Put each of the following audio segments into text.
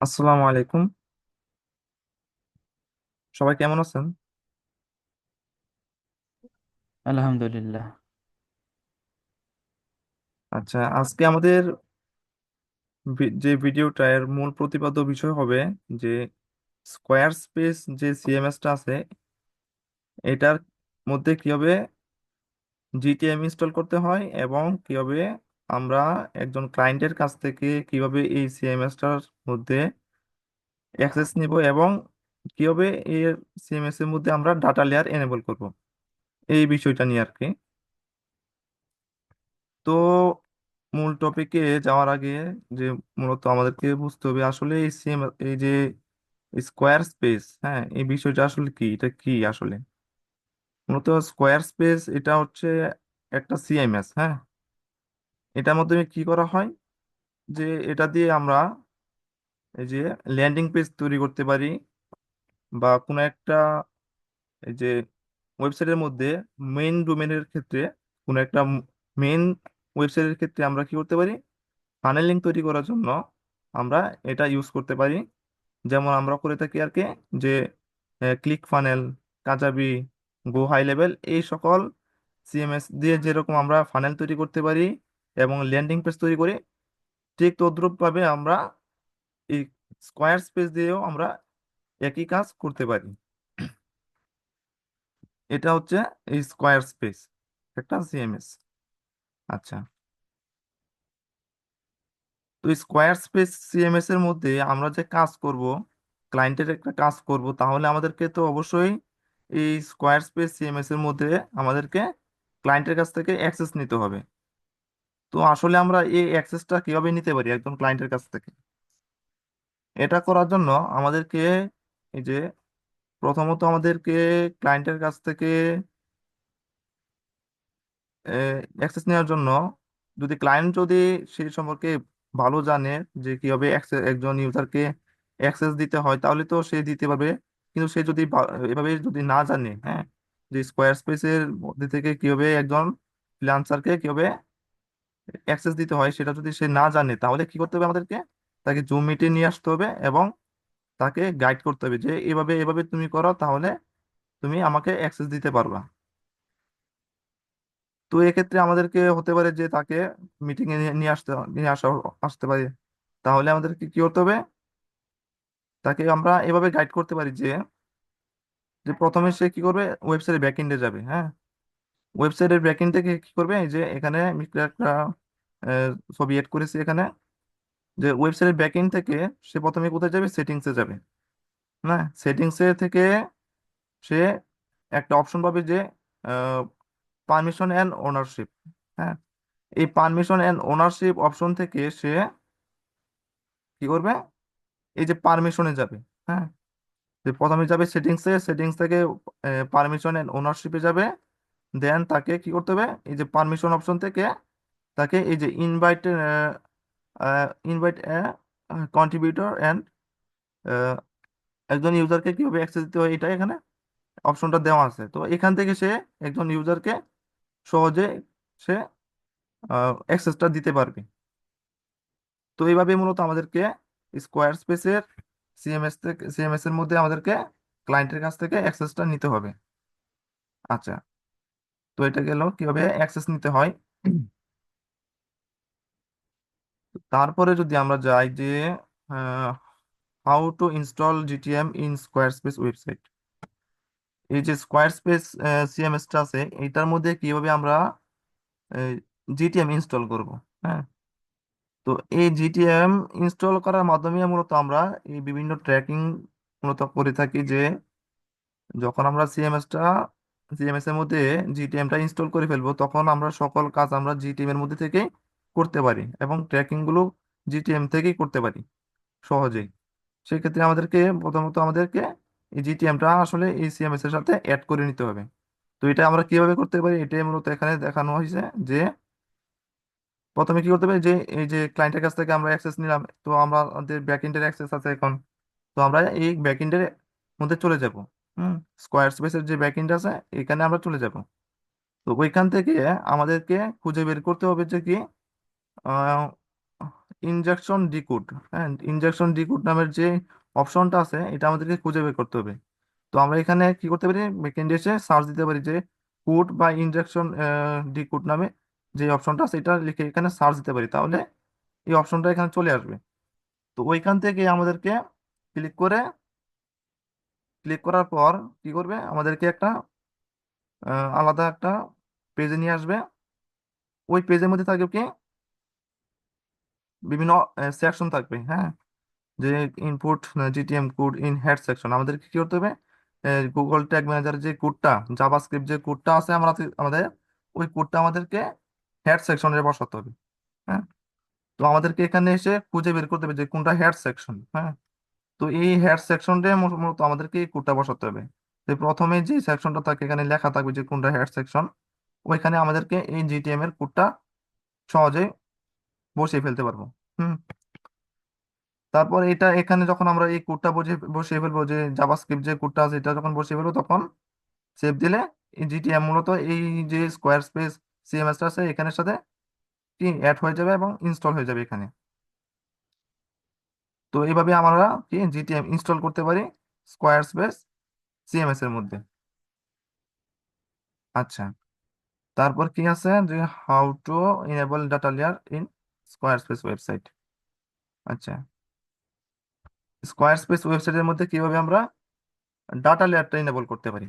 আসসালামু আলাইকুম। সবাই কেমন আছেন? আলহামদুলিল্লাহ। আচ্ছা, আজকে আমাদের যে ভিডিওটা এর মূল প্রতিপাদ্য বিষয় হবে যে স্কোয়ার স্পেস যে সিএমএসটা আছে এটার মধ্যে কিভাবে জিটিএম ইনস্টল করতে হয় এবং কিভাবে আমরা একজন ক্লায়েন্টের কাছ থেকে কিভাবে এই সিএমএসটার মধ্যে অ্যাক্সেস নিব এবং কিভাবে এর সিএমএস এর মধ্যে আমরা ডাটা লেয়ার এনেবল করব, এই বিষয়টা নিয়ে আর কি। তো মূল টপিকে যাওয়ার আগে যে মূলত আমাদেরকে বুঝতে হবে আসলে এই সেম এই যে স্কোয়ার স্পেস, হ্যাঁ, এই বিষয়টা আসলে কি, এটা কি আসলে। মূলত স্কোয়ার স্পেস এটা হচ্ছে একটা সিএমএস, হ্যাঁ। এটার মাধ্যমে কি করা হয় যে এটা দিয়ে আমরা এই যে ল্যান্ডিং পেজ তৈরি করতে পারি বা কোনো একটা এই যে ওয়েবসাইটের মধ্যে মেইন ডোমেনের ক্ষেত্রে কোনো একটা মেইন ওয়েবসাইটের ক্ষেত্রে আমরা কি করতে পারি, ফানেলিং তৈরি করার জন্য আমরা এটা ইউজ করতে পারি। যেমন আমরা করে থাকি আর কি যে ক্লিক ফানেল, কাজাবি, গো হাই লেভেল, এই সকল সিএমএস দিয়ে যেরকম আমরা ফানেল তৈরি করতে পারি এবং ল্যান্ডিং পেজ তৈরি করি, ঠিক তদ্রুপ ভাবে আমরা এই স্কোয়ার স্পেস দিয়েও আমরা একই কাজ করতে পারি। এটা হচ্ছে এই স্কোয়ার স্পেস, একটা সিএমএস। আচ্ছা, তো স্কোয়ার স্পেস সিএমএস এর মধ্যে আমরা যে কাজ করব, ক্লায়েন্টের একটা কাজ করব, তাহলে আমাদেরকে তো অবশ্যই এই স্কোয়ার স্পেস সিএমএস এর মধ্যে আমাদেরকে ক্লায়েন্টের কাছ থেকে অ্যাক্সেস নিতে হবে। তো আসলে আমরা এই অ্যাক্সেসটা কিভাবে নিতে পারি একদম ক্লায়েন্টের কাছ থেকে? এটা করার জন্য আমাদেরকে এই যে প্রথমত আমাদেরকে ক্লায়েন্টের কাছ থেকে অ্যাক্সেস নেওয়ার জন্য, যদি ক্লায়েন্ট যদি সেই সম্পর্কে ভালো জানে যে কিভাবে একজন ইউজারকে অ্যাক্সেস দিতে হয়, তাহলে তো সে দিতে পারবে। কিন্তু সে যদি এভাবে যদি না জানে, হ্যাঁ, যে স্কোয়ার স্পেসের মধ্যে থেকে কিভাবে একজন ফ্রিল্যান্সারকে কিভাবে অ্যাক্সেস দিতে হয় সেটা যদি সে না জানে, তাহলে কি করতে হবে আমাদেরকে, তাকে জুম মিটে নিয়ে আসতে হবে এবং তাকে গাইড করতে হবে যে এভাবে এভাবে তুমি করো, তাহলে তুমি আমাকে অ্যাক্সেস দিতে পারবা। তো এক্ষেত্রে আমাদেরকে হতে পারে যে তাকে মিটিং এ নিয়ে আসা আসতে পারে। তাহলে আমাদেরকে কি করতে হবে, তাকে আমরা এভাবে গাইড করতে পারি যে যে প্রথমে সে কি করবে, ওয়েবসাইটের ব্যাকএন্ডে যাবে, হ্যাঁ। ওয়েবসাইটের ব্যাকএন্ড থেকে কি করবে, এই যে এখানে আমি একটা ছবি এড করেছি এখানে, যে ওয়েবসাইটের ব্যাকএন্ড থেকে সে প্রথমে কোথায় যাবে, সেটিংসে যাবে। না, সেটিংসে থেকে সে একটা অপশন পাবে যে পারমিশন অ্যান্ড ওনারশিপ, হ্যাঁ। এই পারমিশন অ্যান্ড ওনারশিপ অপশন থেকে সে কি করবে, এই যে পারমিশনে যাবে, হ্যাঁ। যে প্রথমে যাবে সেটিংসে, সেটিংস থেকে পারমিশন এন্ড ওনারশিপে যাবে। দেন তাকে কি করতে হবে, এই যে পারমিশন অপশন থেকে তাকে এই যে ইনভাইট কন্ট্রিবিউটর এন্ড একজন ইউজারকে কিভাবে অ্যাক্সেস দিতে হয়, এটা এখানে অপশনটা দেওয়া আছে। তো এখান থেকে সে একজন ইউজারকে সহজে সে অ্যাক্সেসটা দিতে পারবে। তো এইভাবে মূলত আমাদেরকে স্কোয়ার স্পেসের সিএমএস এর মধ্যে আমাদেরকে ক্লায়েন্টের কাছ থেকে অ্যাক্সেসটা নিতে হবে। আচ্ছা, তো এটা গেল কিভাবে অ্যাক্সেস নিতে হয়। তারপরে যদি আমরা যাই যে how to install GTM in square space website, এই যে স্কোয়ার স্পেস সিএমএসটা আছে এটার মধ্যে কিভাবে আমরা জিটিএম ইনস্টল করব, হ্যাঁ। তো এই জিটিএম ইনস্টল করার মাধ্যমে মূলত আমরা এই বিভিন্ন ট্র্যাকিং মূলত করে থাকি যে যখন আমরা সিএমএস এর মধ্যে জিটিএমটা ইনস্টল করে ফেলবো, তখন আমরা সকল কাজ আমরা জিটিএম এর মধ্যে থেকেই করতে পারি এবং ট্র্যাকিং গুলো জিটিএম থেকেই করতে পারি সহজেই। সেক্ষেত্রে আমাদেরকে প্রথমত আমাদেরকে এই জিটিএমটা আসলে এই সিএমএস এর সাথে অ্যাড করে নিতে হবে। তো এটা আমরা কিভাবে করতে পারি, এটাই মূলত এখানে দেখানো হয়েছে যে প্রথমে কি করতে হবে, যে এই যে ক্লায়েন্টের কাছ থেকে আমরা অ্যাক্সেস নিলাম, তো আমাদের ব্যাকএন্ডের অ্যাক্সেস আছে এখন। তো আমরা এই ব্যাকএন্ডের মধ্যে চলে যাব, হুম, স্কোয়ার স্পেসের যে ব্যাকএন্ড আছে এখানে আমরা চলে যাব। তো ওইখান থেকে আমাদেরকে খুঁজে বের করতে হবে যে কি ইনজেকশন ডিকোড। হ্যাঁ, ইনজেকশন ডিকোড নামের যে অপশনটা আছে এটা আমাদেরকে খুঁজে বের করতে হবে। তো আমরা এখানে কি করতে পারি, ব্যাকএন্ডে এসে সার্চ দিতে পারি যে কোড বা ইনজেকশন ডিকোড নামে যে অপশনটা আছে এটা লিখে এখানে সার্চ দিতে পারি, তাহলে এই অপশনটা এখানে চলে আসবে। তো ওইখান থেকে আমাদেরকে ক্লিক করে, ক্লিক করার পর কি করবে, আমাদেরকে একটা আলাদা একটা পেজে নিয়ে আসবে। ওই পেজের মধ্যে থাকবে কি বিভিন্ন সেকশন থাকবে। হ্যাঁ, যে input GTM code in head section, আমাদেরকে কি করতে হবে, গুগল ট্যাগ ম্যানেজার যে কোডটা, জাভাস্ক্রিপ্ট যে কোডটা আছে আমাদের ওই কোডটা আমাদেরকে হেড সেকশনে বসাতে হবে। হ্যাঁ, তো আমাদেরকে এখানে এসে খুঁজে বের করতে হবে যে কোনটা হেড সেকশন। হ্যাঁ, তো এই হেড সেকশনটা মূলত আমাদেরকে এই কোডটা বসাতে হবে। তো প্রথমে যে সেকশনটা থাকে এখানে লেখা থাকবে যে কোনটা হেড সেকশন, ওইখানে আমাদেরকে এই জিটিএম এর কোডটা সহজে বসিয়ে ফেলতে পারবো। হুম, তারপর এটা এখানে যখন আমরা এই কোডটা বসিয়ে ফেলবো, যে জাভাস্ক্রিপ্ট যে কোডটা আছে এটা যখন বসিয়ে ফেলবো, তখন সেভ দিলে এই জিটিএম মূলত এই যে স্কোয়ার স্পেস সিএমএস টা আছে এখানের সাথে কি অ্যাড হয়ে যাবে এবং ইনস্টল হয়ে যাবে এখানে। তো এইভাবে আমরা কি জিটিএম ইনস্টল করতে পারি স্কোয়ার স্পেস সিএমএস এর মধ্যে। আচ্ছা, তারপর কি আছে যে how to enable data layer in square space website. আচ্ছা, স্কোয়ার স্পেস ওয়েবসাইটের মধ্যে কিভাবে আমরা ডাটা লেয়ারটা ইনেবল করতে পারি।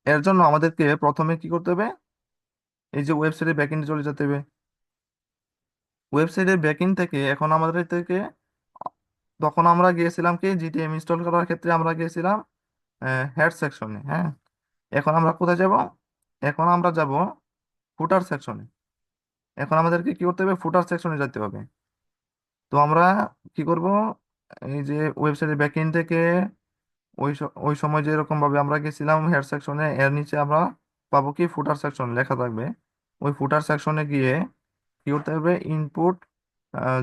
এর জন্য আমাদেরকে প্রথমে কি করতে হবে, এই যে ওয়েবসাইটের ব্যাকএন্ডে চলে যেতে হবে। ওয়েবসাইটের ব্যাকএন্ড থেকে এখন আমাদের থেকে তখন আমরা গিয়েছিলাম কি জিটিএম ইনস্টল করার ক্ষেত্রে আমরা গিয়েছিলাম হেড সেকশনে। হ্যাঁ, এখন আমরা কোথায় যাব, এখন আমরা যাব ফুটার সেকশনে। এখন আমাদেরকে কি করতে হবে, ফুটার সেকশনে যেতে হবে। তো আমরা কি করব, এই যে ওয়েবসাইটের ব্যাকএন্ড থেকে ওই সময় যেরকম ভাবে আমরা গেছিলাম হেড সেকশনে, এর নিচে আমরা পাবো কি ফুটার সেকশন লেখা থাকবে। ওই ফুটার সেকশনে গিয়ে কি করতে হবে, input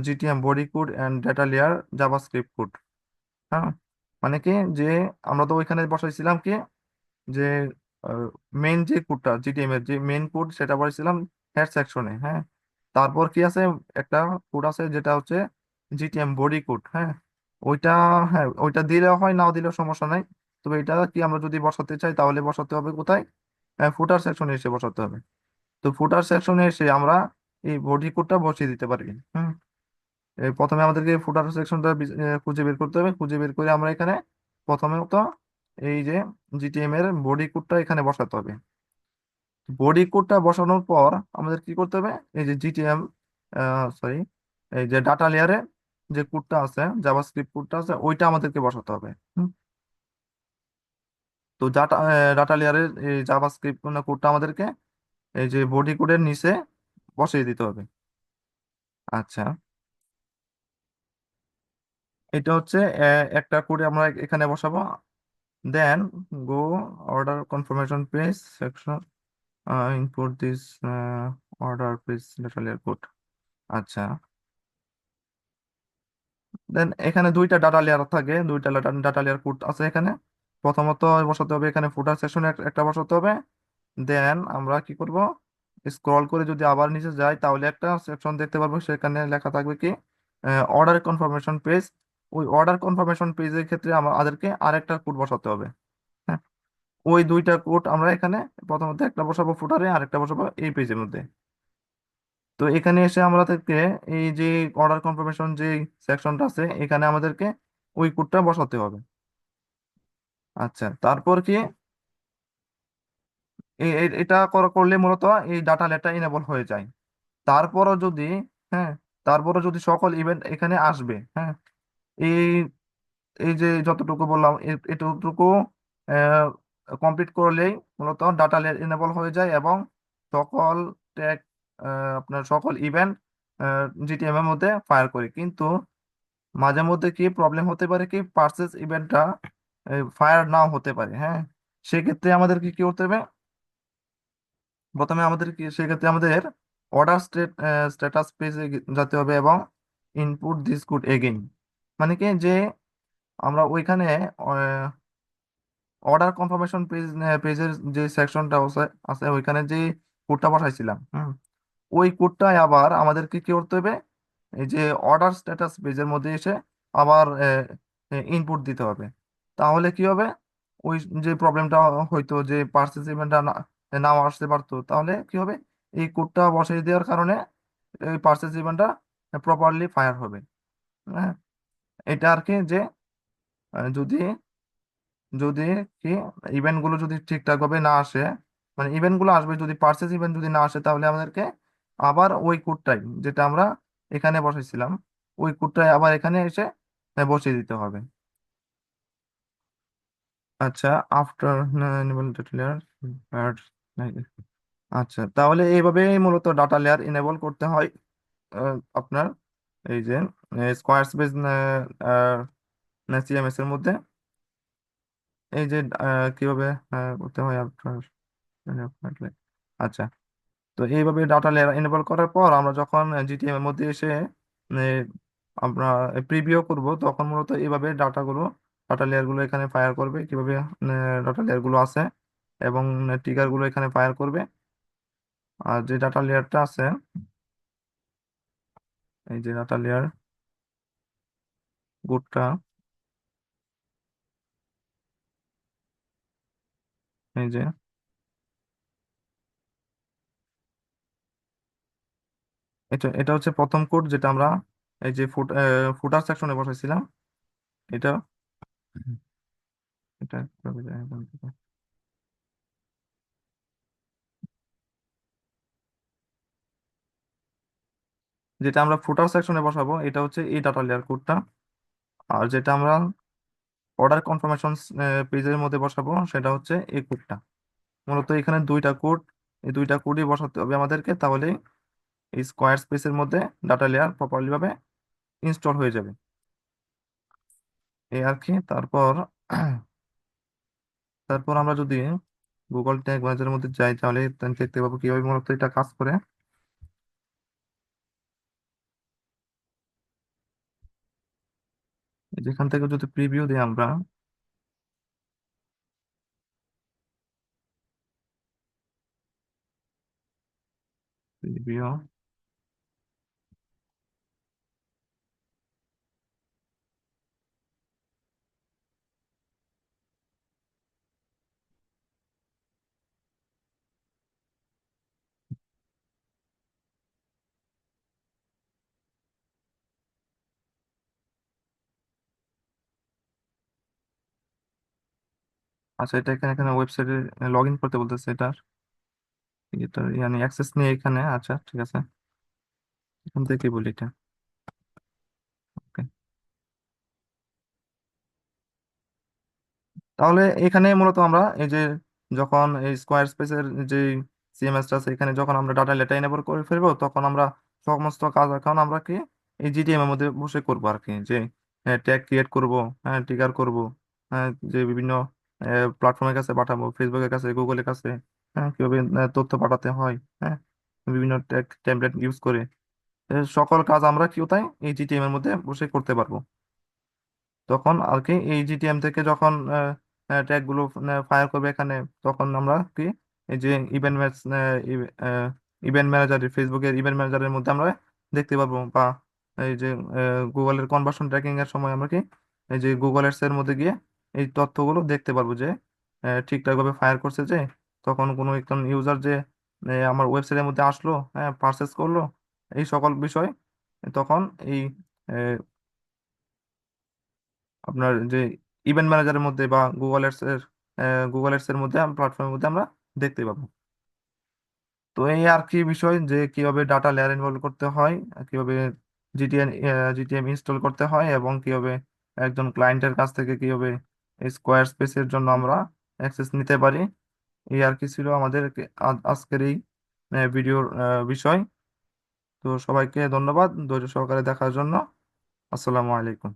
GTM body code and data layer JavaScript code. হ্যাঁ, মানে কি যে আমরা তো ওইখানে বসাইছিলাম কি যে মেইন যে কোডটা জিটিএম এর যে মেইন কোড সেটা বসাইছিলাম হেড সেকশনে। হ্যাঁ, তারপর কি আছে, একটা কোড আছে যেটা হচ্ছে জিটিএম বডি কোড। হ্যাঁ, ওইটা, হ্যাঁ ওইটা দিলেও হয় নাও দিলেও সমস্যা নাই। তবে এটা কি আমরা যদি বসাতে চাই তাহলে বসাতে হবে কোথায়, ফুটার সেকশনে এসে বসাতে হবে। তো ফুটার সেকশনে এসে আমরা এই বডি কোডটা বসিয়ে দিতে পারি। হুম, প্রথমে আমাদেরকে ফুটার সেকশনটা খুঁজে বের করতে হবে। খুঁজে বের করে আমরা এখানে প্রথমত এই যে জিটিএম এর বডি কোডটা এখানে বসাতে হবে। বডি কোডটা বসানোর পর আমাদের কি করতে হবে, এই যে জিটিএম সরি এই যে ডাটা লেয়ারে যে কোডটা আছে, জাভাস্ক্রিপ্ট কোডটা আছে, ওইটা আমাদেরকে বসাতে হবে। হুম, তো ডাটা লেয়ারের এই জাভাস্ক্রিপ্ট কোডটা আমাদেরকে এই যে বডি কোডের নিচে বসিয়ে দিতে হবে। আচ্ছা, এটা হচ্ছে একটা কোড আমরা এখানে বসাবো। Then go order confirmation page section, input this order page data layer code. আচ্ছা, দেন এখানে দুইটা ডাটা লেয়ার থাকে, দুইটা ডাটা লেয়ার কোড আছে এখানে। প্রথমত বসাতে হবে এখানে ফুটার সেকশনে একটা বসাতে হবে। দেন আমরা কি করব, স্ক্রল করে যদি আবার নিচে যাই তাহলে একটা সেকশন দেখতে পারবো, সেখানে লেখা থাকবে কি অর্ডার কনফার্মেশন পেজ। ওই অর্ডার কনফার্মেশন পেজের ক্ষেত্রে আমাদেরকে আরেকটা কোড বসাতে হবে। হ্যাঁ, ওই দুইটা কোড আমরা এখানে প্রথমত একটা বসাবো ফুটারে, আরেকটা বসাবো এই পেজের মধ্যে। তো এখানে এসে আমাদেরকে এই যে অর্ডার কনফার্মেশন যে সেকশনটা আছে এখানে আমাদেরকে ওই কোডটা বসাতে হবে। আচ্ছা, তারপর কি এটা করলে মূলত এই ডাটা লেটটা ইনেবল হয়ে যায়। তারপরও যদি, হ্যাঁ, তারপরও যদি সকল ইভেন্ট এখানে আসবে। হ্যাঁ, এই এই যে যতটুকু বললাম এতটুকু কমপ্লিট করলেই মূলত ডাটা এনেবল হয়ে যায় এবং সকল ট্যাগ, আপনার সকল ইভেন্ট জিটিএম এর মধ্যে ফায়ার করে। কিন্তু মাঝে মধ্যে কি প্রবলেম হতে পারে, কি পার্সেস ইভেন্টটা ফায়ার নাও হতে পারে। হ্যাঁ, সেক্ষেত্রে আমাদের কি কি করতে হবে, প্রথমে আমাদের কি সেক্ষেত্রে আমাদের অর্ডার স্ট্যাটাস পেজে যেতে হবে এবং ইনপুট দিস কোড এগেইন, মানে কি যে আমরা ওইখানে অর্ডার কনফার্মেশন পেজের যে সেকশনটা আছে আছে ওইখানে যে কোডটা পাঠাইছিলাম। হুম, ওই কোডটাই আবার আমাদেরকে কি করতে হবে, এই যে অর্ডার স্ট্যাটাস পেজের মধ্যে এসে আবার ইনপুট দিতে হবে। তাহলে কি হবে, ওই যে প্রবলেমটা হয়তো যে পার্সিসিপেন্টটা নাও আসতে পারতো, তাহলে কি হবে, এই কোডটা বসিয়ে দেওয়ার কারণে এই পার্সিসিপেন্টটা প্রপারলি ফায়ার হবে। হ্যাঁ, এটা আর কি যে যদি যদি কি ইভেন্ট গুলো যদি ঠিকঠাক ভাবে না আসে, মানে ইভেন্ট গুলো আসবে, যদি পার্সেস ইভেন্ট যদি না আসে, তাহলে আমাদেরকে আবার ওই কোডটাই যেটা আমরা এখানে বসাইছিলাম, ওই কোডটাই আবার এখানে এসে বসিয়ে দিতে হবে। আচ্ছা, আফটার এনেবল ডাটা লেয়ার, আচ্ছা, তাহলে এইভাবেই মূলত ডাটা লেয়ার এনেবল করতে হয় আপনার এই যে স্কোয়ার স্পেস সিএমএস এর মধ্যে। এই যে কিভাবে করতে হয় আফটার। আচ্ছা, তো এইভাবে ডাটা লেয়ার এনেবল করার পর আমরা যখন জিটিএম এর মধ্যে এসে এ, আমরা প্রিভিউ করব, তখন মূলত এইভাবে ডাটা লেয়ার গুলো এখানে ফায়ার করবে, কিভাবে ডাটা লেয়ার গুলো আছে এবং ট্রিগার গুলো এখানে ফায়ার করবে। আর যে ডাটা লেয়ারটা আছে, এই যে ডাটা লেয়ার গুডটা, এই যে এটা এটা হচ্ছে প্রথম কোড যেটা আমরা এই যে ফুটার সেকশনে বসাইছিলাম। এটা এটা কিভাবে যায় এখান থেকে? যেটা আমরা ফুটার সেকশনে বসাবো এটা হচ্ছে এই ডাটা লেয়ার কোডটা। আর যেটা আমরা অর্ডার কনফার্মেশন পেজের মধ্যে বসাবো সেটা হচ্ছে এই কোডটা। মূলত এখানে দুইটা কোড, এই দুইটা কোডই বসাতে হবে আমাদেরকে, তাহলে এই স্কোয়ার স্পেসের মধ্যে ডাটা লেয়ার প্রপারলি ভাবে ইনস্টল হয়ে যাবে। এই আর কি। তারপর তারপর আমরা যদি গুগল ট্যাগ ম্যানেজারের মধ্যে যাই, তাহলে দেখতে পাবো কিভাবে মূলত এটা কাজ করে। যেখান থেকে যদি প্রিভিউ দিই আমরা, প্রিভিউ, আচ্ছা, এটা এখানে এখানে ওয়েবসাইটে লগ ইন করতে বলতেছে, এটা মানে অ্যাক্সেস নিয়ে এখানে। আচ্ছা, ঠিক আছে, এখান থেকে বলি এটা। Okay. তাহলে এখানে মূলত আমরা এই যে যখন এই স্কোয়ার স্পেসের যে সিএমএসটা আছে, এখানে যখন আমরা ডাটা লেটা এনেবল করে ফেলবো, তখন আমরা সমস্ত কাজ এখন আমরা কি এই জিটিএম এর মধ্যে বসে করবো আর কি। যে ট্যাগ ক্রিয়েট করব, হ্যাঁ, ট্রিগার করব, হ্যাঁ, যে বিভিন্ন প্ল্যাটফর্মের কাছে পাঠাবো, ফেসবুকের কাছে, গুগলের কাছে, হ্যাঁ, কিভাবে তথ্য পাঠাতে হয়, হ্যাঁ, বিভিন্ন ট্যাগ টেমপ্লেট ইউজ করে সকল কাজ আমরা কি তাই এই জিটিএম এর মধ্যে বসে করতে পারবো। তখন আর কি এই জিটিএম থেকে যখন ট্যাগ গুলো ফায়ার করবে এখানে, তখন আমরা কি এই যে ইভেন্ট ইভেন্ট ম্যানেজার, ফেসবুকের ইভেন্ট ম্যানেজারের মধ্যে আমরা দেখতে পারবো, বা এই যে গুগলের কনভার্সন ট্র্যাকিং এর সময় আমরা কি এই যে গুগল এর এর মধ্যে গিয়ে এই তথ্যগুলো দেখতে পারবো যে ঠিকঠাক ভাবে ফায়ার করছে। যে তখন কোনো একজন ইউজার যে আমার ওয়েবসাইটের মধ্যে আসলো, হ্যাঁ, পারচেস করলো, এই সকল বিষয় তখন এই আপনার যে ইভেন্ট ম্যানেজারের মধ্যে বা গুগল এর মধ্যে, প্ল্যাটফর্মের মধ্যে আমরা দেখতে পাবো। তো এই আর কি বিষয় যে কিভাবে ডাটা লেয়ার ইনভলভ করতে হয়, কিভাবে জিটিএম ইনস্টল করতে হয়, এবং কিভাবে একজন ক্লায়েন্টের কাছ থেকে কিভাবে স্কোয়ার স্পেসের জন্য আমরা অ্যাক্সেস নিতে পারি। এই আর কি ছিল আমাদের আজকের এই ভিডিওর বিষয়। তো সবাইকে ধন্যবাদ ধৈর্য সহকারে দেখার জন্য। আসসালামু আলাইকুম।